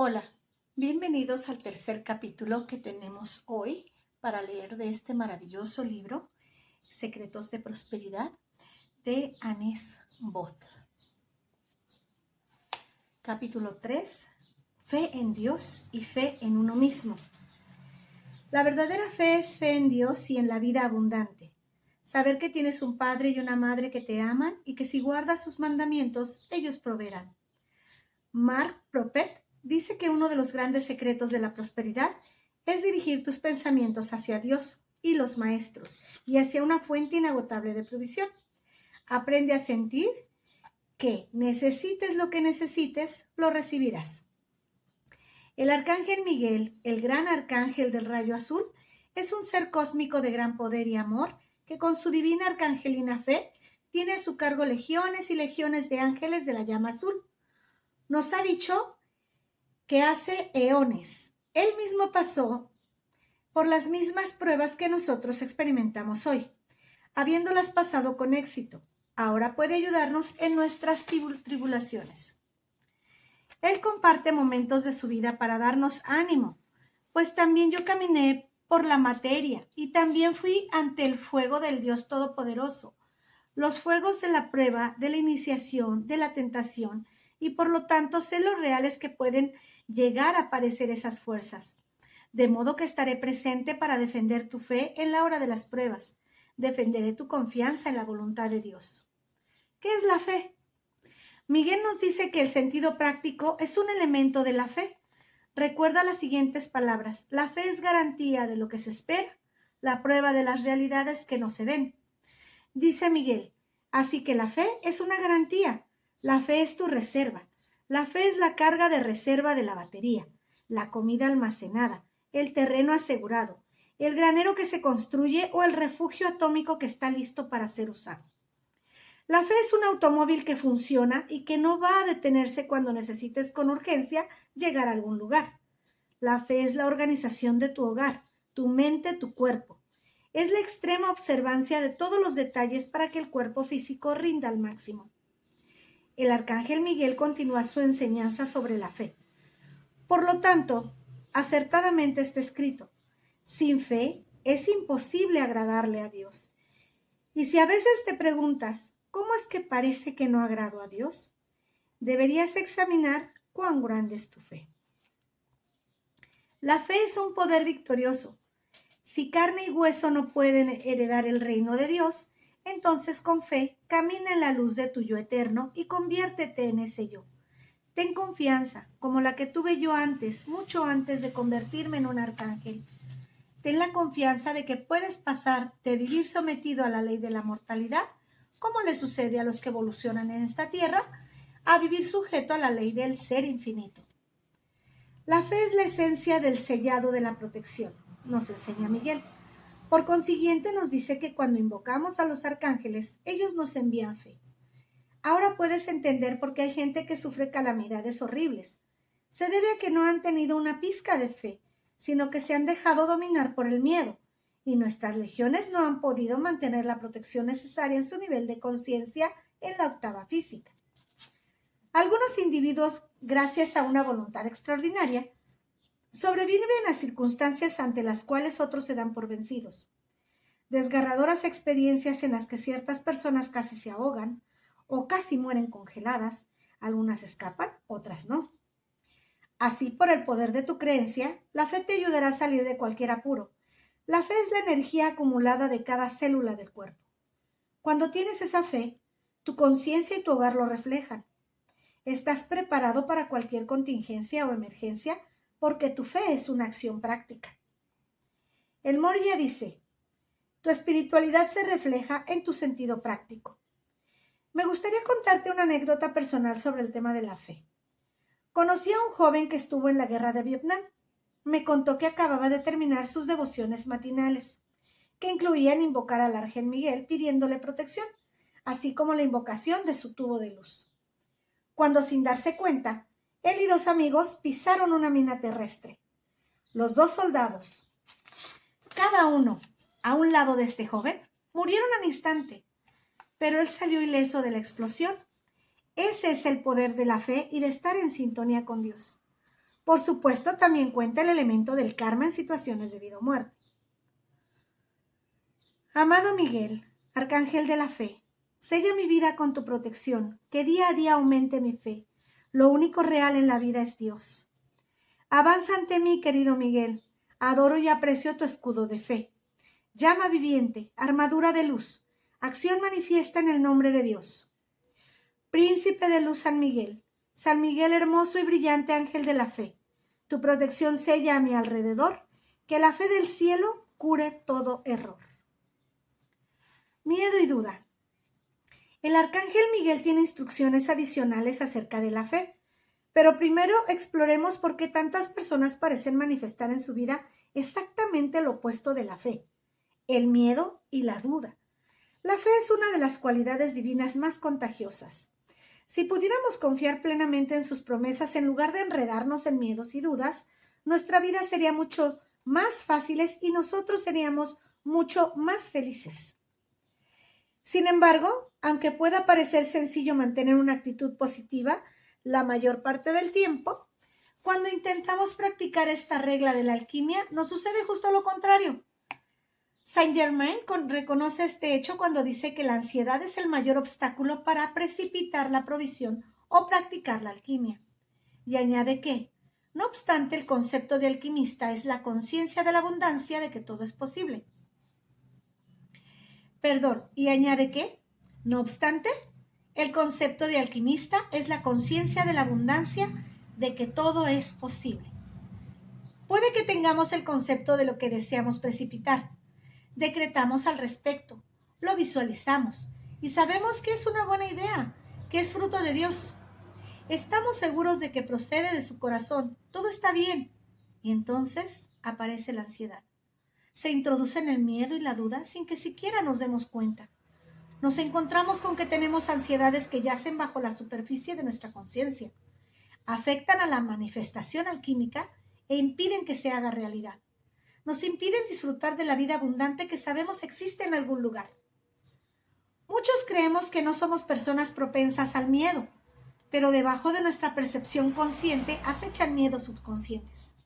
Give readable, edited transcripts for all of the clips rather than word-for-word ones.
Hola, bienvenidos al tercer capítulo que tenemos hoy para leer de este maravilloso libro, Secretos de Prosperidad, de Anés Bot. Capítulo 3. Fe en Dios y fe en uno mismo. La verdadera fe es fe en Dios y en la vida abundante. Saber que tienes un padre y una madre que te aman y que si guardas sus mandamientos, ellos proveerán. Mark Propet dice que uno de los grandes secretos de la prosperidad es dirigir tus pensamientos hacia Dios y los maestros y hacia una fuente inagotable de provisión. Aprende a sentir que necesites lo que necesites, lo recibirás. El arcángel Miguel, el gran arcángel del rayo azul, es un ser cósmico de gran poder y amor que con su divina arcangelina fe tiene a su cargo legiones y legiones de ángeles de la llama azul. Nos ha dicho que hace eones él mismo pasó por las mismas pruebas que nosotros experimentamos hoy, habiéndolas pasado con éxito. Ahora puede ayudarnos en nuestras tribulaciones. Él comparte momentos de su vida para darnos ánimo, pues también yo caminé por la materia y también fui ante el fuego del Dios Todopoderoso, los fuegos de la prueba, de la iniciación, de la tentación, y por lo tanto sé lo reales que pueden llegar a parecer esas fuerzas. De modo que estaré presente para defender tu fe en la hora de las pruebas. Defenderé tu confianza en la voluntad de Dios. ¿Qué es la fe? Miguel nos dice que el sentido práctico es un elemento de la fe. Recuerda las siguientes palabras. La fe es garantía de lo que se espera, la prueba de las realidades que no se ven. Dice Miguel, así que la fe es una garantía. La fe es tu reserva. La fe es la carga de reserva de la batería, la comida almacenada, el terreno asegurado, el granero que se construye o el refugio atómico que está listo para ser usado. La fe es un automóvil que funciona y que no va a detenerse cuando necesites con urgencia llegar a algún lugar. La fe es la organización de tu hogar, tu mente, tu cuerpo. Es la extrema observancia de todos los detalles para que el cuerpo físico rinda al máximo. El arcángel Miguel continúa su enseñanza sobre la fe. Por lo tanto, acertadamente está escrito, sin fe es imposible agradarle a Dios. Y si a veces te preguntas, ¿cómo es que parece que no agrado a Dios? Deberías examinar cuán grande es tu fe. La fe es un poder victorioso. Si carne y hueso no pueden heredar el reino de Dios, entonces con fe camina en la luz de tu yo eterno y conviértete en ese yo. Ten confianza, como la que tuve yo antes, mucho antes de convertirme en un arcángel. Ten la confianza de que puedes pasar de vivir sometido a la ley de la mortalidad, como le sucede a los que evolucionan en esta tierra, a vivir sujeto a la ley del ser infinito. La fe es la esencia del sellado de la protección, nos enseña Miguel. Por consiguiente, nos dice que cuando invocamos a los arcángeles, ellos nos envían fe. Ahora puedes entender por qué hay gente que sufre calamidades horribles. Se debe a que no han tenido una pizca de fe, sino que se han dejado dominar por el miedo, y nuestras legiones no han podido mantener la protección necesaria en su nivel de conciencia en la octava física. Algunos individuos, gracias a una voluntad extraordinaria, sobreviven a circunstancias ante las cuales otros se dan por vencidos. Desgarradoras experiencias en las que ciertas personas casi se ahogan o casi mueren congeladas, algunas escapan, otras no. Así, por el poder de tu creencia, la fe te ayudará a salir de cualquier apuro. La fe es la energía acumulada de cada célula del cuerpo. Cuando tienes esa fe, tu conciencia y tu hogar lo reflejan. Estás preparado para cualquier contingencia o emergencia porque tu fe es una acción práctica. El Moria dice, tu espiritualidad se refleja en tu sentido práctico. Me gustaría contarte una anécdota personal sobre el tema de la fe. Conocí a un joven que estuvo en la guerra de Vietnam. Me contó que acababa de terminar sus devociones matinales, que incluían invocar al Arcángel Miguel pidiéndole protección, así como la invocación de su tubo de luz. Cuando, sin darse cuenta, él y dos amigos pisaron una mina terrestre. Los dos soldados, cada uno a un lado de este joven, murieron al instante, pero él salió ileso de la explosión. Ese es el poder de la fe y de estar en sintonía con Dios. Por supuesto, también cuenta el elemento del karma en situaciones de vida o muerte. Amado Miguel, Arcángel de la Fe, sella mi vida con tu protección, que día a día aumente mi fe. Lo único real en la vida es Dios. Avanza ante mí, querido Miguel, adoro y aprecio tu escudo de fe. Llama viviente, armadura de luz, acción manifiesta en el nombre de Dios. Príncipe de luz San Miguel hermoso y brillante ángel de la fe, tu protección sella a mi alrededor, que la fe del cielo cure todo error. Miedo y duda. El Arcángel Miguel tiene instrucciones adicionales acerca de la fe, pero primero exploremos por qué tantas personas parecen manifestar en su vida exactamente lo opuesto de la fe, el miedo y la duda. La fe es una de las cualidades divinas más contagiosas. Si pudiéramos confiar plenamente en sus promesas en lugar de enredarnos en miedos y dudas, nuestra vida sería mucho más fácil y nosotros seríamos mucho más felices. Sin embargo, aunque pueda parecer sencillo mantener una actitud positiva la mayor parte del tiempo, cuando intentamos practicar esta regla de la alquimia, nos sucede justo lo contrario. Saint-Germain reconoce este hecho cuando dice que la ansiedad es el mayor obstáculo para precipitar la provisión o practicar la alquimia. Y añade que, no obstante, el concepto de alquimista es la conciencia de la abundancia de que todo es posible. Y añade que, no obstante, el concepto de alquimista es la conciencia de la abundancia de que todo es posible. Puede que tengamos el concepto de lo que deseamos precipitar. Decretamos al respecto, lo visualizamos y sabemos que es una buena idea, que es fruto de Dios. Estamos seguros de que procede de su corazón, todo está bien. Y entonces aparece la ansiedad. Se introducen el miedo y la duda sin que siquiera nos demos cuenta. Nos encontramos con que tenemos ansiedades que yacen bajo la superficie de nuestra conciencia. Afectan a la manifestación alquímica e impiden que se haga realidad. Nos impiden disfrutar de la vida abundante que sabemos existe en algún lugar. Muchos creemos que no somos personas propensas al miedo, pero debajo de nuestra percepción consciente acechan miedos subconscientes.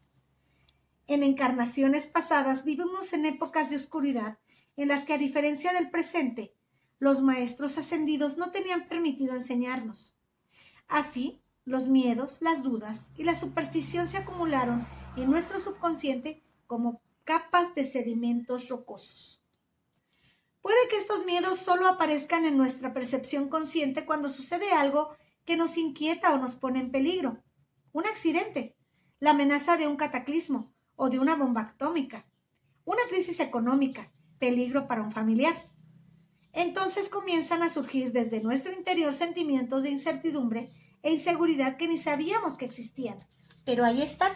En encarnaciones pasadas vivimos en épocas de oscuridad en las que, a diferencia del presente, los maestros ascendidos no tenían permitido enseñarnos. Así, los miedos, las dudas y la superstición se acumularon en nuestro subconsciente como capas de sedimentos rocosos. Puede que estos miedos solo aparezcan en nuestra percepción consciente cuando sucede algo que nos inquieta o nos pone en peligro. Un accidente, la amenaza de un cataclismo o de una bomba atómica, una crisis económica, peligro para un familiar. Entonces comienzan a surgir desde nuestro interior sentimientos de incertidumbre e inseguridad que ni sabíamos que existían, pero ahí están.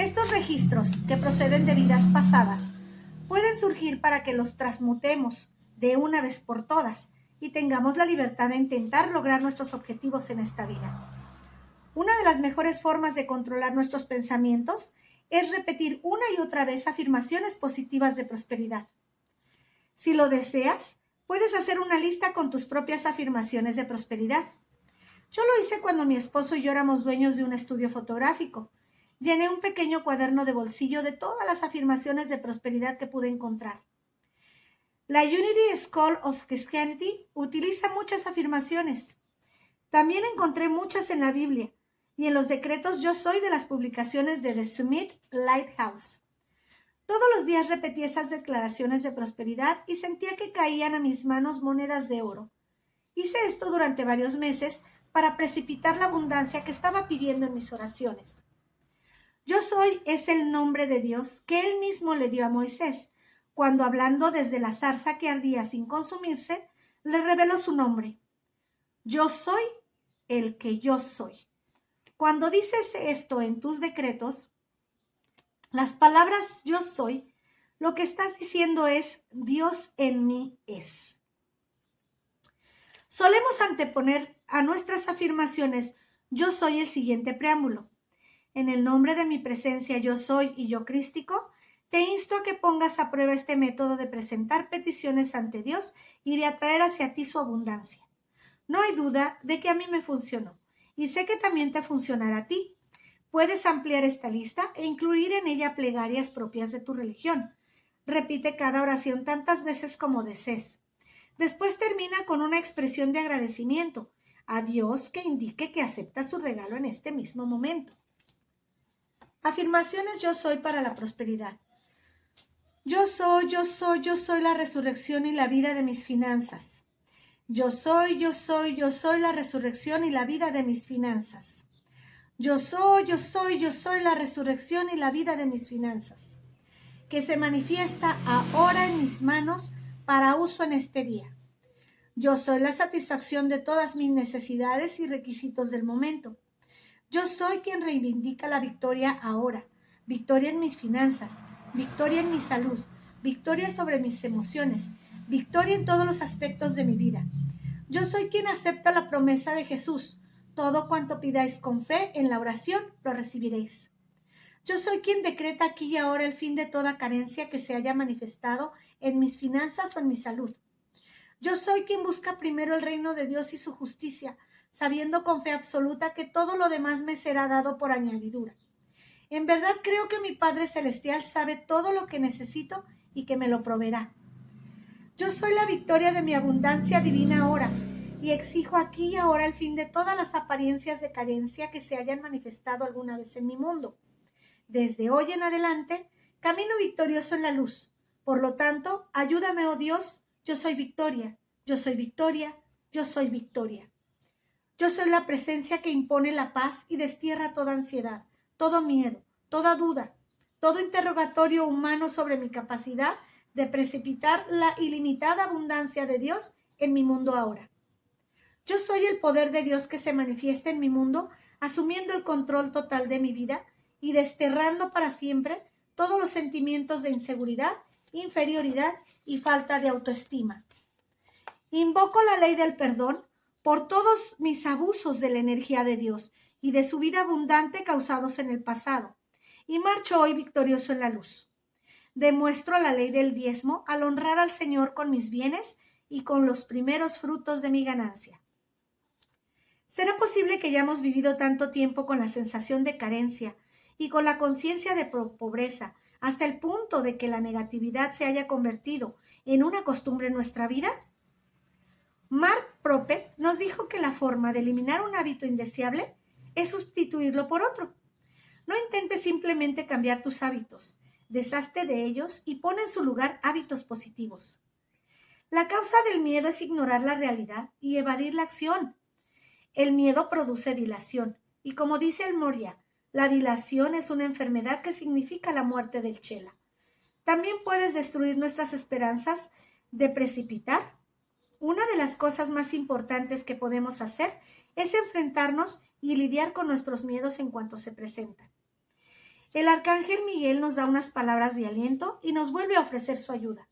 Estos registros, que proceden de vidas pasadas, pueden surgir para que los transmutemos de una vez por todas y tengamos la libertad de intentar lograr nuestros objetivos en esta vida. Una de las mejores formas de controlar nuestros pensamientos es repetir una y otra vez afirmaciones positivas de prosperidad. Si lo deseas, puedes hacer una lista con tus propias afirmaciones de prosperidad. Yo lo hice cuando mi esposo y yo éramos dueños de un estudio fotográfico. Llené un pequeño cuaderno de bolsillo de todas las afirmaciones de prosperidad que pude encontrar. La Unity School of Christianity utiliza muchas afirmaciones. También encontré muchas en la Biblia y en los decretos Yo Soy de las publicaciones de The Summit Lighthouse. Todos los días repetí esas declaraciones de prosperidad y sentía que caían a mis manos monedas de oro. Hice esto durante varios meses para precipitar la abundancia que estaba pidiendo en mis oraciones. Yo soy es el nombre de Dios que Él mismo le dio a Moisés, cuando hablando desde la zarza que ardía sin consumirse, le reveló su nombre. Yo soy el que yo soy. Cuando dices esto en tus decretos, las palabras yo soy, lo que estás diciendo es Dios en mí es. Solemos anteponer a nuestras afirmaciones yo soy el siguiente preámbulo. En el nombre de mi presencia yo soy y yo crístico, te insto a que pongas a prueba este método de presentar peticiones ante Dios y de atraer hacia ti su abundancia. No hay duda de que a mí me funcionó y sé que también te funcionará a ti. Puedes ampliar esta lista e incluir en ella plegarias propias de tu religión. Repite cada oración tantas veces como desees. Después termina con una expresión de agradecimiento a Dios que indique que acepta su regalo en este mismo momento. Afirmaciones yo soy para la prosperidad. Yo soy la resurrección y la vida de mis finanzas. Yo soy la resurrección y la vida de mis finanzas. Yo soy la resurrección y la vida de mis finanzas, que se manifiesta ahora en mis manos para uso en este día. Yo soy la satisfacción de todas mis necesidades y requisitos del momento. Yo soy quien reivindica la victoria ahora, victoria en mis finanzas, victoria en mi salud, victoria sobre mis emociones, victoria en todos los aspectos de mi vida. Yo soy quien acepta la promesa de Jesús. Todo cuanto pidáis con fe en la oración, lo recibiréis. Yo soy quien decreta aquí y ahora el fin de toda carencia que se haya manifestado en mis finanzas o en mi salud. Yo soy quien busca primero el reino de Dios y su justicia, sabiendo con fe absoluta que todo lo demás me será dado por añadidura. En verdad creo que mi Padre Celestial sabe todo lo que necesito y que me lo proveerá. Yo soy la victoria de mi abundancia divina ahora y exijo aquí y ahora el fin de todas las apariencias de carencia que se hayan manifestado alguna vez en mi mundo. Desde hoy en adelante, camino victorioso en la luz. Por lo tanto, ayúdame, oh Dios, yo soy victoria, yo soy victoria, yo soy victoria. Yo soy la presencia que impone la paz y destierra toda ansiedad, todo miedo, toda duda, todo interrogatorio humano sobre mi capacidad de precipitar la ilimitada abundancia de Dios en mi mundo ahora. Yo soy el poder de Dios que se manifiesta en mi mundo, asumiendo el control total de mi vida y desterrando para siempre todos los sentimientos de inseguridad, inferioridad y falta de autoestima. Invoco la ley del perdón por todos mis abusos de la energía de Dios y de su vida abundante causados en el pasado, y marcho hoy victorioso en la luz. Demuestro la ley del diezmo al honrar al Señor con mis bienes y con los primeros frutos de mi ganancia. ¿Será posible que hayamos vivido tanto tiempo con la sensación de carencia y con la conciencia de pobreza hasta el punto de que la negatividad se haya convertido en una costumbre en nuestra vida? Mark Propet nos dijo que la forma de eliminar un hábito indeseable es sustituirlo por otro. No intentes simplemente cambiar tus hábitos, deshazte de ellos y pon en su lugar hábitos positivos. La causa del miedo es ignorar la realidad y evadir la acción. El miedo produce dilación y, como dice el Moria, la dilación es una enfermedad que significa la muerte del chela. También puedes destruir nuestras esperanzas de precipitar. Una de las cosas más importantes que podemos hacer es enfrentarnos y lidiar con nuestros miedos en cuanto se presentan. El arcángel Miguel nos da unas palabras de aliento y nos vuelve a ofrecer su ayuda.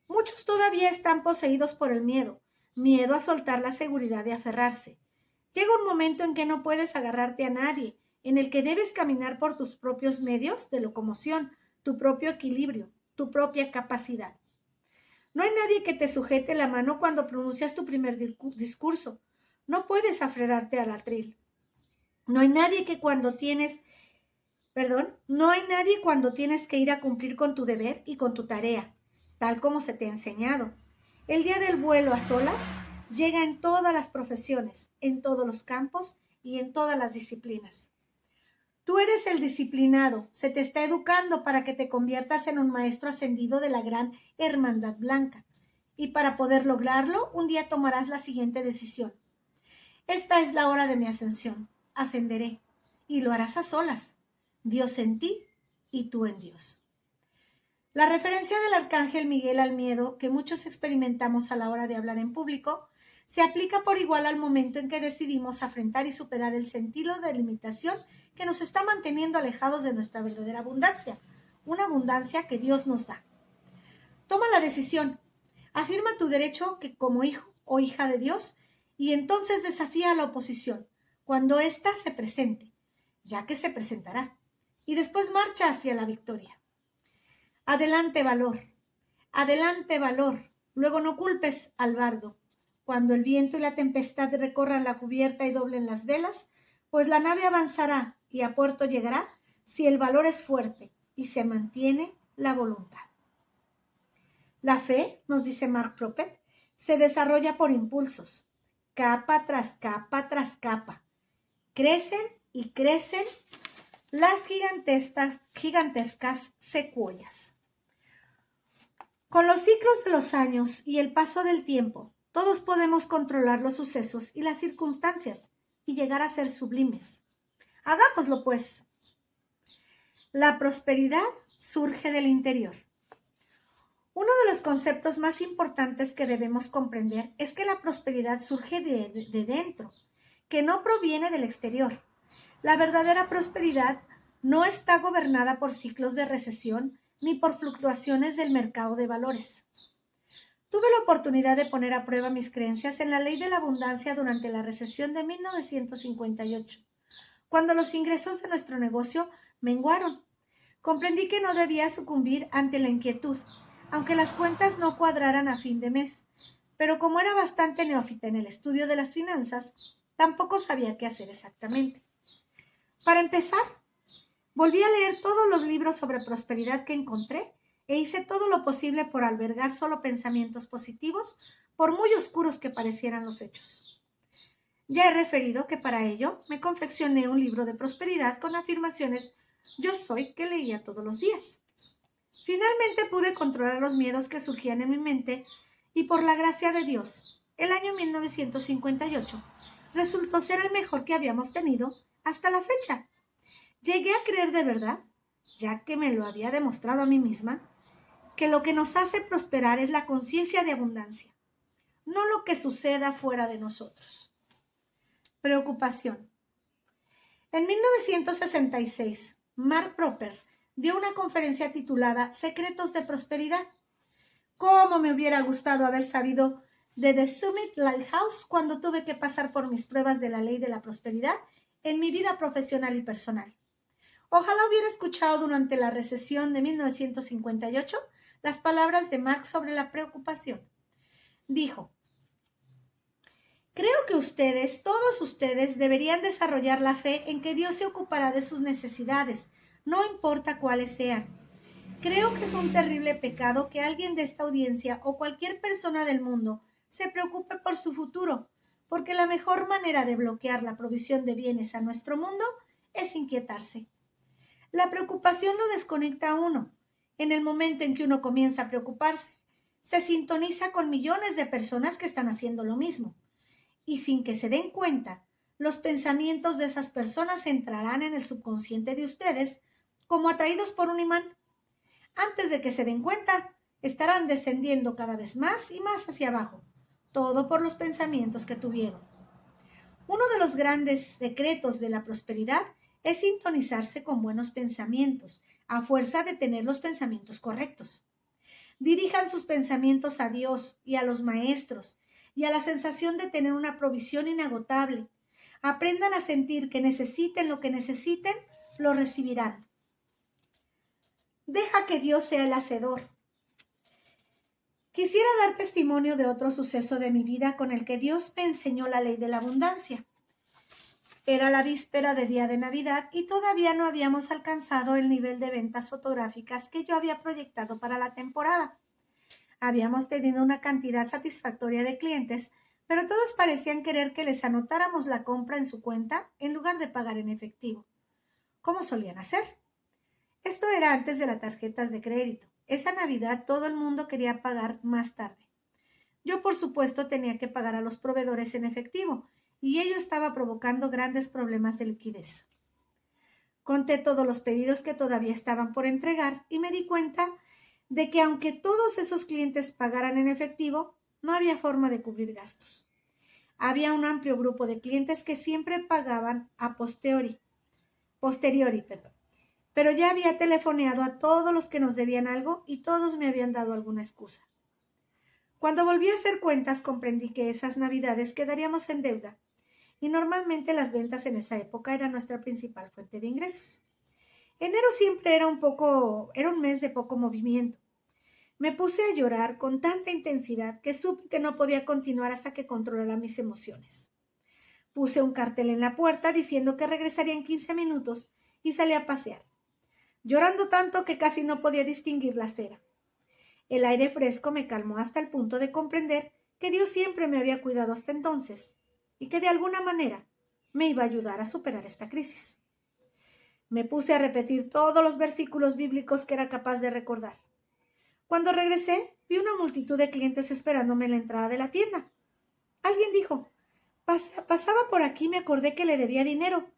Muchos todavía están poseídos por el miedo a soltar la seguridad de aferrarse. Llega un momento en que no puedes agarrarte a nadie, en el que debes caminar por tus propios medios de locomoción, tu propio equilibrio, tu propia capacidad. No hay nadie que te sujete la mano cuando pronuncias tu primer discurso. No puedes aferrarte al atril. No hay nadie cuando tienes que ir a cumplir con tu deber y con tu tarea, tal como se te ha enseñado. El día del vuelo a solas llega en todas las profesiones, en todos los campos y en todas las disciplinas. Tú eres el disciplinado, se te está educando para que te conviertas en un maestro ascendido de la gran Hermandad Blanca. Y para poder lograrlo, un día tomarás la siguiente decisión. Esta es la hora de mi ascensión. Ascenderé. Y lo harás a solas. Dios en ti y tú en Dios. La referencia del arcángel Miguel al miedo que muchos experimentamos a la hora de hablar en público se aplica por igual al momento en que decidimos afrontar y superar el sentido de limitación que nos está manteniendo alejados de nuestra verdadera abundancia, una abundancia que Dios nos da. Toma la decisión, afirma tu derecho que como hijo o hija de Dios y entonces desafía a la oposición cuando ésta se presente, ya que se presentará, y después marcha hacia la victoria. Adelante valor, luego no culpes al bardo, cuando el viento y la tempestad recorran la cubierta y doblen las velas, pues la nave avanzará y a puerto llegará si el valor es fuerte y se mantiene la voluntad. La fe, nos dice Mark Propet, se desarrolla por impulsos, capa tras capa tras capa. Crecen y crecen las gigantescas secuoyas. Con los ciclos de los años y el paso del tiempo, todos podemos controlar los sucesos y las circunstancias y llegar a ser sublimes. Hagámoslo, pues. La prosperidad surge del interior. Uno de los conceptos más importantes que debemos comprender es que la prosperidad surge de dentro, que no proviene del exterior. La verdadera prosperidad no está gobernada por ciclos de recesión ni por fluctuaciones del mercado de valores. Tuve la oportunidad de poner a prueba mis creencias en la ley de la abundancia durante la recesión de 1958, cuando los ingresos de nuestro negocio menguaron. Comprendí que no debía sucumbir ante la inquietud, aunque las cuentas no cuadraran a fin de mes, pero como era bastante neófita en el estudio de las finanzas, tampoco sabía qué hacer exactamente. Para empezar, volví a leer todos los libros sobre prosperidad que encontré e hice todo lo posible por albergar solo pensamientos positivos, por muy oscuros que parecieran los hechos. Ya he referido que para ello me confeccioné un libro de prosperidad con afirmaciones yo soy que leía todos los días. Finalmente pude controlar los miedos que surgían en mi mente y por la gracia de Dios, el año 1958 resultó ser el mejor que habíamos tenido hasta la fecha. Llegué a creer de verdad, ya que me lo había demostrado a mí misma, que lo que nos hace prosperar es la conciencia de abundancia, no lo que suceda fuera de nosotros. Preocupación. En 1966, Mark Propert dio una conferencia titulada Secretos de Prosperidad. ¿Cómo me hubiera gustado haber sabido de The Summit Lighthouse cuando tuve que pasar por mis pruebas de la ley de la prosperidad en mi vida profesional y personal? Ojalá hubiera escuchado durante la recesión de 1958 las palabras de Mark sobre la preocupación. Dijo, creo que ustedes, todos ustedes, deberían desarrollar la fe en que Dios se ocupará de sus necesidades, no importa cuáles sean. Creo que es un terrible pecado que alguien de esta audiencia o cualquier persona del mundo se preocupe por su futuro, porque la mejor manera de bloquear la provisión de bienes a nuestro mundo es inquietarse. La preocupación lo desconecta a uno. En el momento en que uno comienza a preocuparse, se sintoniza con millones de personas que están haciendo lo mismo. Y sin que se den cuenta, los pensamientos de esas personas entrarán en el subconsciente de ustedes como atraídos por un imán. Antes de que se den cuenta, estarán descendiendo cada vez más y más hacia abajo, todo por los pensamientos que tuvieron. Uno de los grandes secretos de la prosperidad es sintonizarse con buenos pensamientos, a fuerza de tener los pensamientos correctos. Dirijan sus pensamientos a Dios y a los maestros y a la sensación de tener una provisión inagotable. Aprendan a sentir que necesiten lo que necesiten, lo recibirán. Deja que Dios sea el hacedor. Quisiera dar testimonio de otro suceso de mi vida con el que Dios me enseñó la ley de la abundancia. Era la víspera de día de Navidad y todavía no habíamos alcanzado el nivel de ventas fotográficas que yo había proyectado para la temporada. Habíamos tenido una cantidad satisfactoria de clientes, pero todos parecían querer que les anotáramos la compra en su cuenta en lugar de pagar en efectivo, como solían hacer. Esto era antes de las tarjetas de crédito. Esa Navidad todo el mundo quería pagar más tarde. Yo, por supuesto, tenía que pagar a los proveedores en efectivo, y ello estaba provocando grandes problemas de liquidez. Conté todos los pedidos que todavía estaban por entregar y me di cuenta de que aunque todos esos clientes pagaran en efectivo, no había forma de cubrir gastos. Había un amplio grupo de clientes que siempre pagaban a posteriori, pero ya había telefoneado a todos los que nos debían algo y todos me habían dado alguna excusa. Cuando volví a hacer cuentas comprendí que esas Navidades quedaríamos en deuda y normalmente las ventas en esa época eran nuestra principal fuente de ingresos. Enero siempre era un mes de poco movimiento. Me puse a llorar con tanta intensidad que supe que no podía continuar hasta que controlara mis emociones. Puse un cartel en la puerta diciendo que regresaría en 15 minutos y salí a pasear, llorando tanto que casi no podía distinguir la acera. El aire fresco me calmó hasta el punto de comprender que Dios siempre me había cuidado hasta entonces y que de alguna manera me iba a ayudar a superar esta crisis. Me puse a repetir todos los versículos bíblicos que era capaz de recordar. Cuando regresé, vi una multitud de clientes esperándome en la entrada de la tienda. Alguien dijo: Pasaba por aquí y me acordé que le debía dinero.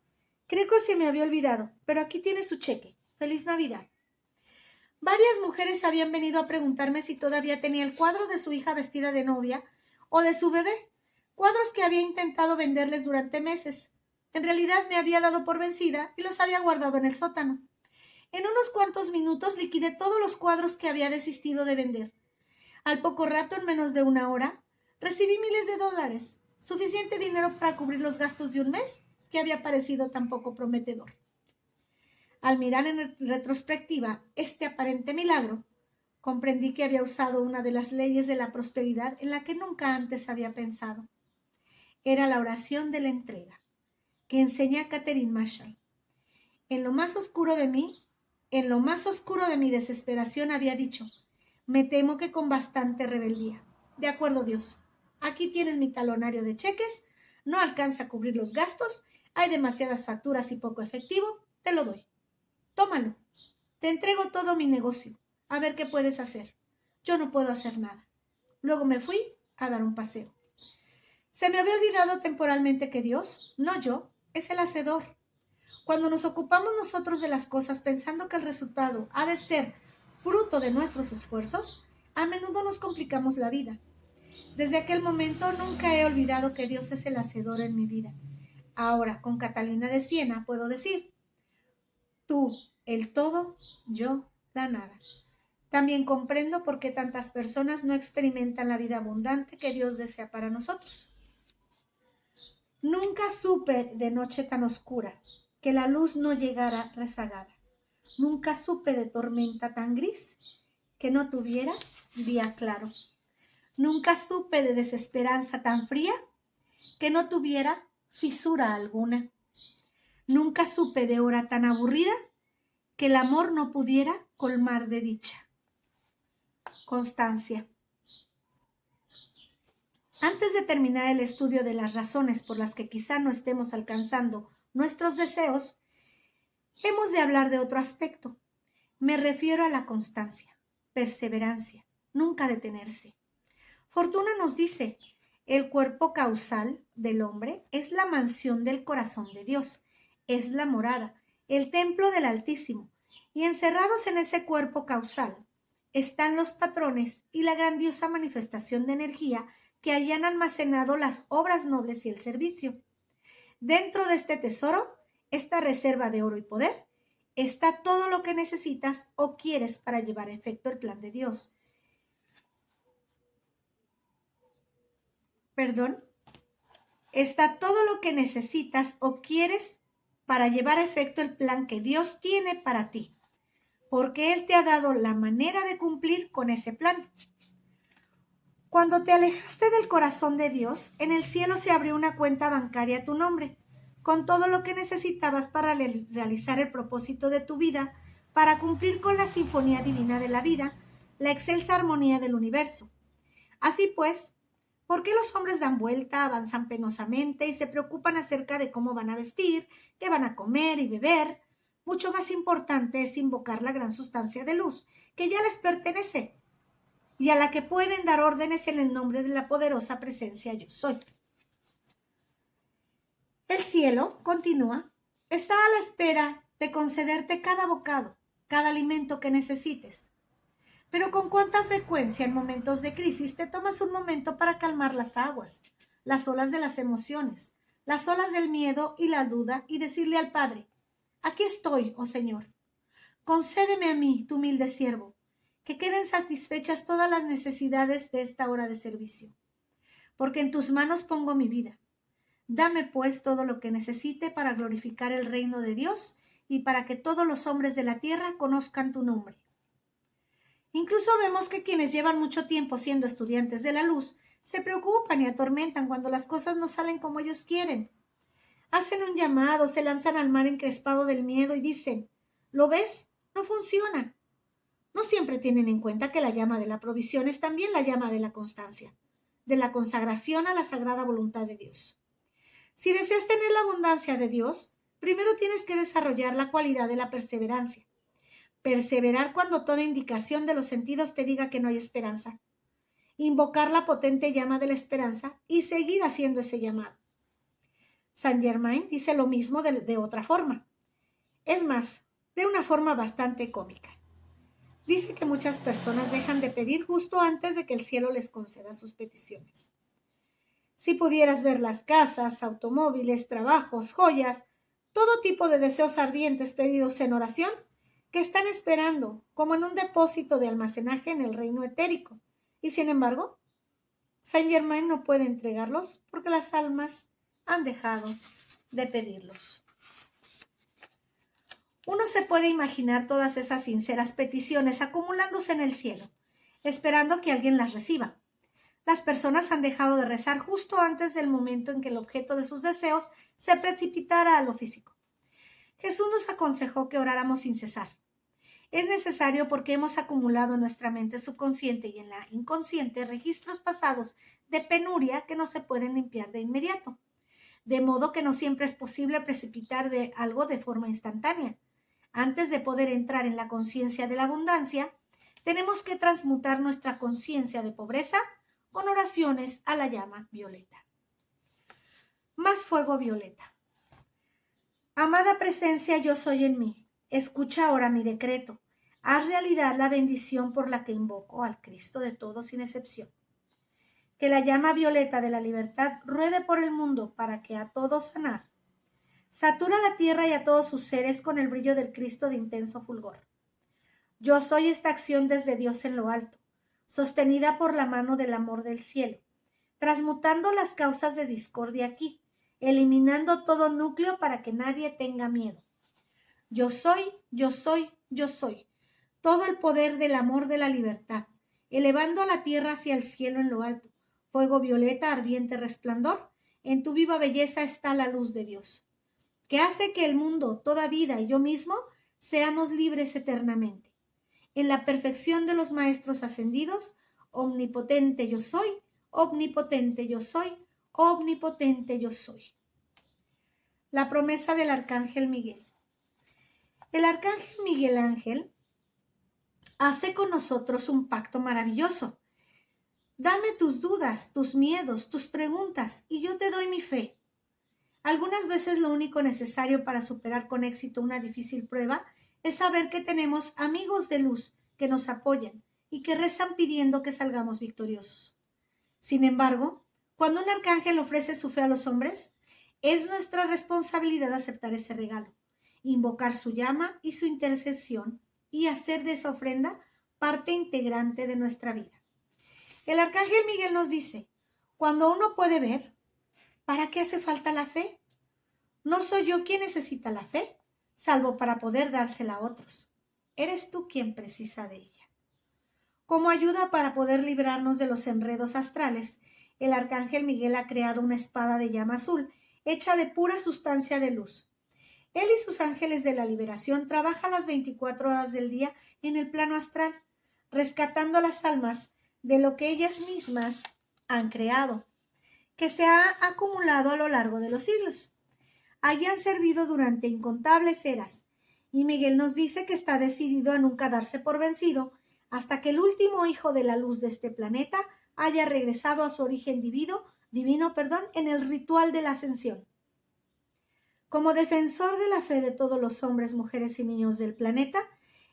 Creo que se me había olvidado, pero aquí tiene su cheque. ¡Feliz Navidad! Varias mujeres habían venido a preguntarme si todavía tenía el cuadro de su hija vestida de novia o de su bebé, cuadros que había intentado venderles durante meses. En realidad me había dado por vencida y los había guardado en el sótano. En unos cuantos minutos liquidé todos los cuadros que había desistido de vender. Al poco rato, en menos de una hora, recibí miles de dólares, suficiente dinero para cubrir los gastos de un mes que había parecido tan poco prometedor. Al mirar en retrospectiva este aparente milagro, comprendí que había usado una de las leyes de la prosperidad en la que nunca antes había pensado. Era la oración de la entrega, que enseña Catherine Marshall. En lo más oscuro de mi desesperación había dicho: me temo que con bastante rebeldía. De acuerdo, Dios, aquí tienes mi talonario de cheques, no alcanza a cubrir los gastos, hay demasiadas facturas y poco efectivo, te lo doy. Tómalo, te entrego todo mi negocio, a ver qué puedes hacer. Yo no puedo hacer nada. Luego me fui a dar un paseo. Se me había olvidado temporalmente que Dios, no yo, es el hacedor. Cuando nos ocupamos nosotros de las cosas pensando que el resultado ha de ser fruto de nuestros esfuerzos, a menudo nos complicamos la vida. Desde aquel momento nunca he olvidado que Dios es el hacedor en mi vida. Ahora, con Catalina de Siena, puedo decir: tú, el todo, yo, la nada. También comprendo por qué tantas personas no experimentan la vida abundante que Dios desea para nosotros. Nunca supe de noche tan oscura que la luz no llegara rezagada. Nunca supe de tormenta tan gris que no tuviera día claro. Nunca supe de desesperanza tan fría que no tuviera fisura alguna. Nunca supe de hora tan aburrida que el amor no pudiera colmar de dicha. Constancia. Antes de terminar el estudio de las razones por las que quizá no estemos alcanzando nuestros deseos, hemos de hablar de otro aspecto. Me refiero a la constancia, perseverancia, nunca detenerse. Fortuna nos dice: el cuerpo causal del hombre es la mansión del corazón de Dios, es la morada, el templo del Altísimo, y encerrados en ese cuerpo causal están los patrones y la grandiosa manifestación de energía que allí han almacenado las obras nobles y el servicio. Dentro de este tesoro, esta reserva de oro y poder, está todo lo que necesitas o quieres para llevar a efecto el plan de Dios. Está todo lo que necesitas o quieres para llevar a efecto el plan que Dios tiene para ti, porque Él te ha dado la manera de cumplir con ese plan. Cuando te alejaste del corazón de Dios, en el cielo se abrió una cuenta bancaria a tu nombre, con todo lo que necesitabas para realizar el propósito de tu vida, para cumplir con la sinfonía divina de la vida, la excelsa armonía del universo. Así pues, ¿por qué los hombres dan vuelta, avanzan penosamente y se preocupan acerca de cómo van a vestir, qué van a comer y beber? Mucho más importante es invocar la gran sustancia de luz, que ya les pertenece, y a la que pueden dar órdenes en el nombre de la poderosa presencia yo soy. El cielo, continúa, está a la espera de concederte cada bocado, cada alimento que necesites. Pero con cuánta frecuencia en momentos de crisis te tomas un momento para calmar las aguas, las olas de las emociones, las olas del miedo y la duda, y decirle al Padre: aquí estoy, oh Señor, concédeme a mí, tu humilde siervo, que queden satisfechas todas las necesidades de esta hora de servicio, porque en tus manos pongo mi vida. Dame pues todo lo que necesite para glorificar el reino de Dios y para que todos los hombres de la tierra conozcan tu nombre. Incluso vemos que quienes llevan mucho tiempo siendo estudiantes de la luz se preocupan y atormentan cuando las cosas no salen como ellos quieren. Hacen un llamado, se lanzan al mar encrespado del miedo y dicen, ¿lo ves? No funciona. No siempre tienen en cuenta que la llama de la provisión es también la llama de la constancia, de la consagración a la sagrada voluntad de Dios. Si deseas tener la abundancia de Dios, primero tienes que desarrollar la cualidad de la perseverancia. Perseverar cuando toda indicación de los sentidos te diga que no hay esperanza. Invocar la potente llama de la esperanza y seguir haciendo ese llamado. Saint Germain dice lo mismo de otra forma. Es más, de una forma bastante cómica. Dice que muchas personas dejan de pedir justo antes de que el cielo les conceda sus peticiones. Si pudieras ver las casas, automóviles, trabajos, joyas, todo tipo de deseos ardientes pedidos en oración, que están esperando como en un depósito de almacenaje en el reino etérico. Y sin embargo, Saint Germain no puede entregarlos porque las almas han dejado de pedirlos. Uno se puede imaginar todas esas sinceras peticiones acumulándose en el cielo, esperando que alguien las reciba. Las personas han dejado de rezar justo antes del momento en que el objeto de sus deseos se precipitara a lo físico. Jesús nos aconsejó que oráramos sin cesar. Es necesario porque hemos acumulado en nuestra mente subconsciente y en la inconsciente registros pasados de penuria que no se pueden limpiar de inmediato. De modo que no siempre es posible precipitar de algo de forma instantánea. Antes de poder entrar en la conciencia de la abundancia, tenemos que transmutar nuestra conciencia de pobreza con oraciones a la llama violeta. Más fuego violeta. Amada presencia, yo soy en mí. Escucha ahora mi decreto. Haz realidad la bendición por la que invoco al Cristo de todos sin excepción. Que la llama violeta de la libertad ruede por el mundo para que a todos sanar. Satura la tierra y a todos sus seres con el brillo del Cristo de intenso fulgor. Yo soy esta acción desde Dios en lo alto, sostenida por la mano del amor del cielo, transmutando las causas de discordia aquí, eliminando todo núcleo para que nadie tenga miedo. Yo soy, yo soy, yo soy, todo el poder del amor de la libertad, elevando a la tierra hacia el cielo en lo alto, fuego violeta, ardiente resplandor, en tu viva belleza está la luz de Dios, que hace que el mundo, toda vida y yo mismo seamos libres eternamente. En la perfección de los maestros ascendidos, omnipotente yo soy, omnipotente yo soy, omnipotente yo soy. La promesa del arcángel Miguel. El arcángel Miguel Ángel hace con nosotros un pacto maravilloso. Dame tus dudas, tus miedos, tus preguntas, y yo te doy mi fe. Algunas veces lo único necesario para superar con éxito una difícil prueba es saber que tenemos amigos de luz que nos apoyan y que rezan pidiendo que salgamos victoriosos. Sin embargo, cuando un arcángel ofrece su fe a los hombres, es nuestra responsabilidad aceptar ese regalo, invocar su llama y su intercesión y hacer de esa ofrenda parte integrante de nuestra vida. El arcángel Miguel nos dice, cuando uno puede ver, ¿para qué hace falta la fe? No soy yo quien necesita la fe, salvo para poder dársela a otros. Eres tú quien precisa de ella. Como ayuda para poder librarnos de los enredos astrales, el arcángel Miguel ha creado una espada de llama azul, hecha de pura sustancia de luz. Él y sus ángeles de la liberación trabajan las 24 horas del día en el plano astral, rescatando las almas de lo que ellas mismas han creado, que se ha acumulado a lo largo de los siglos. Allí han servido durante incontables eras, y Miguel nos dice que está decidido a nunca darse por vencido hasta que el último hijo de la luz de este planeta haya regresado a su origen divino, en el ritual de la ascensión. Como defensor de la fe de todos los hombres, mujeres y niños del planeta,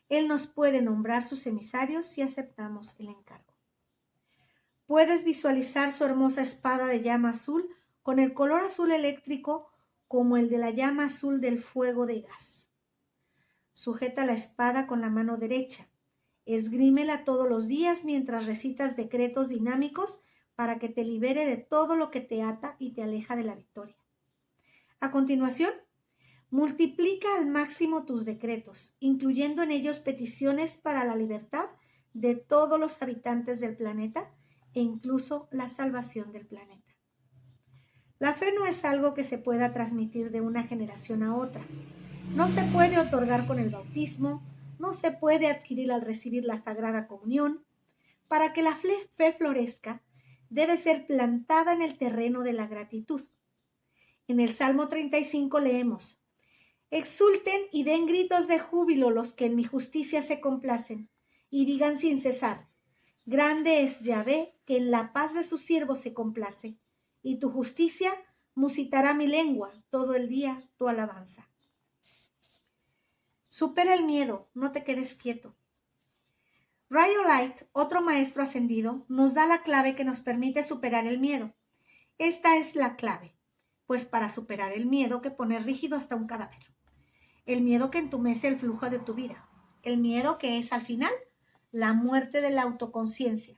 él nos puede nombrar sus emisarios si aceptamos el encargo. Puedes visualizar su hermosa espada de llama azul con el color azul eléctrico como el de la llama azul del fuego de gas. Sujeta la espada con la mano derecha. Esgrímela todos los días mientras recitas decretos dinámicos para que te libere de todo lo que te ata y te aleja de la victoria. A continuación, multiplica al máximo tus decretos, incluyendo en ellos peticiones para la libertad de todos los habitantes del planeta e incluso la salvación del planeta. La fe no es algo que se pueda transmitir de una generación a otra. No se puede otorgar con el bautismo, no se puede adquirir al recibir la Sagrada Comunión. Para que la fe florezca, debe ser plantada en el terreno de la gratitud. En el Salmo 35 leemos: exulten y den gritos de júbilo los que en mi justicia se complacen, y digan sin cesar: grande es Yahvé, que en la paz de sus siervos se complace, y tu justicia musitará mi lengua todo el día tu alabanza. Supera el miedo, no te quedes quieto. Rayolight, otro maestro ascendido, nos da la clave que nos permite superar el miedo. Esta es la clave, pues para superar el miedo que pone rígido hasta un cadáver. El miedo que entumece el flujo de tu vida. El miedo que es al final la muerte de la autoconciencia.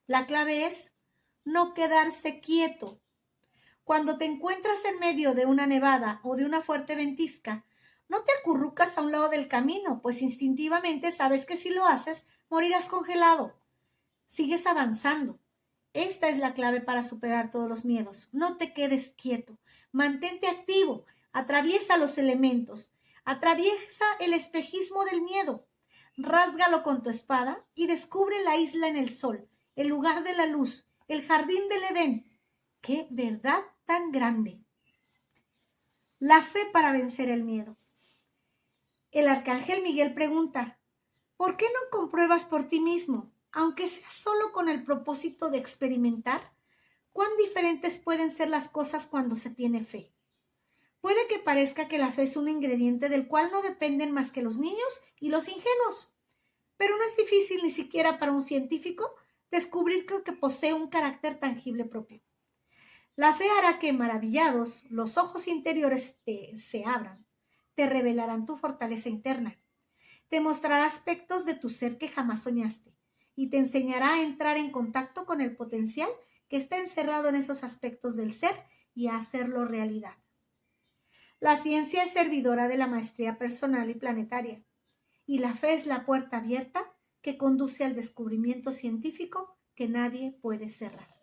La clave es no quedarse quieto. Cuando te encuentras en medio de una nevada o de una fuerte ventisca, no te acurrucas a un lado del camino, pues instintivamente sabes que si lo haces, morirás congelado. Sigues avanzando. Esta es la clave para superar todos los miedos. No te quedes quieto. Mantente activo. Atraviesa los elementos. Atraviesa el espejismo del miedo. Rásgalo con tu espada y descubre la isla en el sol, el lugar de la luz, el jardín del Edén. ¡Qué verdad tan grande! La fe para vencer el miedo. El arcángel Miguel pregunta: ¿por qué no compruebas por ti mismo, aunque sea solo con el propósito de experimentar, cuán diferentes pueden ser las cosas cuando se tiene fe? Puede que parezca que la fe es un ingrediente del cual no dependen más que los niños y los ingenuos, pero no es difícil ni siquiera para un científico descubrir que posee un carácter tangible propio. La fe hará que, maravillados, los ojos interiores se abran, te revelarán tu fortaleza interna, te mostrará aspectos de tu ser que jamás soñaste y te enseñará a entrar en contacto con el potencial que está encerrado en esos aspectos del ser y a hacerlo realidad. La ciencia es servidora de la maestría personal y planetaria, y la fe es la puerta abierta que conduce al descubrimiento científico que nadie puede cerrar.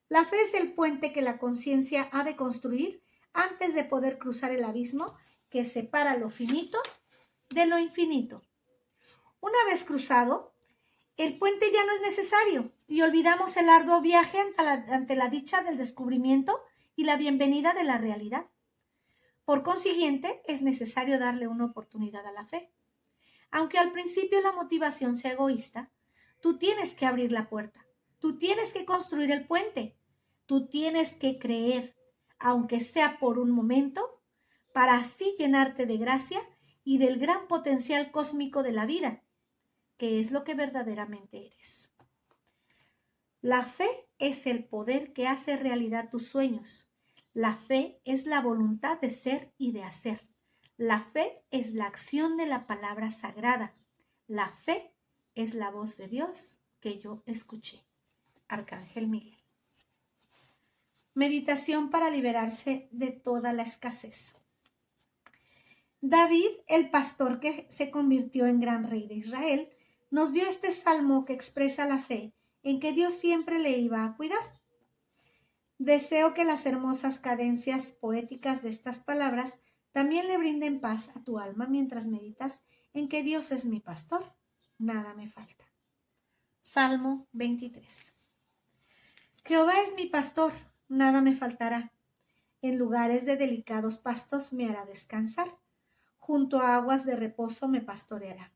La fe es el puente que la conciencia ha de construir antes de poder cruzar el abismo que separa lo finito de lo infinito. Una vez cruzado, el puente ya no es necesario y olvidamos el arduo viaje ante la dicha del descubrimiento y la bienvenida de la realidad. Por consiguiente, es necesario darle una oportunidad a la fe. Aunque al principio la motivación sea egoísta, tú tienes que abrir la puerta, tú tienes que construir el puente, tú tienes que creer, aunque sea por un momento, para así llenarte de gracia y del gran potencial cósmico de la vida, que es lo que verdaderamente eres. La fe es el poder que hace realidad tus sueños. La fe es la voluntad de ser y de hacer. La fe es la acción de la palabra sagrada. La fe es la voz de Dios que yo escuché. Arcángel Miguel. Meditación para liberarse de toda la escasez. David, el pastor que se convirtió en gran rey de Israel, nos dio este salmo que expresa la fe en que Dios siempre le iba a cuidar. Deseo que las hermosas cadencias poéticas de estas palabras también le brinden paz a tu alma mientras meditas en que Dios es mi pastor, nada me falta. Salmo 23. Jehová es mi pastor, nada me faltará. En lugares de delicados pastos me hará descansar. Junto a aguas de reposo me pastoreará.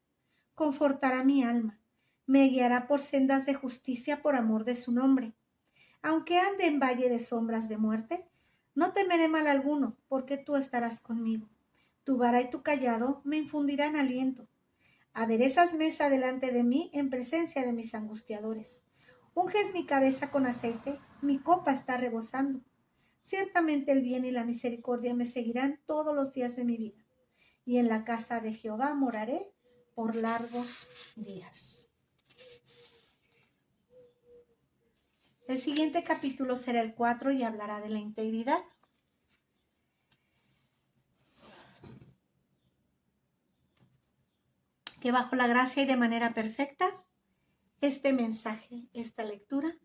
Confortará mi alma. Me guiará por sendas de justicia por amor de su nombre. Aunque ande en valle de sombras de muerte, no temeré mal alguno, porque tú estarás conmigo. Tu vara y tu cayado me infundirán aliento. Aderezas mesa delante de mí en presencia de mis angustiadores. Unges mi cabeza con aceite, mi copa está rebosando. Ciertamente el bien y la misericordia me seguirán todos los días de mi vida, y en la casa de Jehová moraré por largos días. El siguiente capítulo será el 4 y hablará de la integridad. Que bajo la gracia y de manera perfecta este mensaje, esta lectura,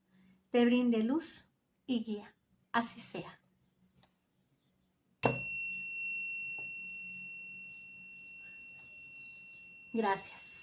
te brinde luz y guía. Así sea. Gracias.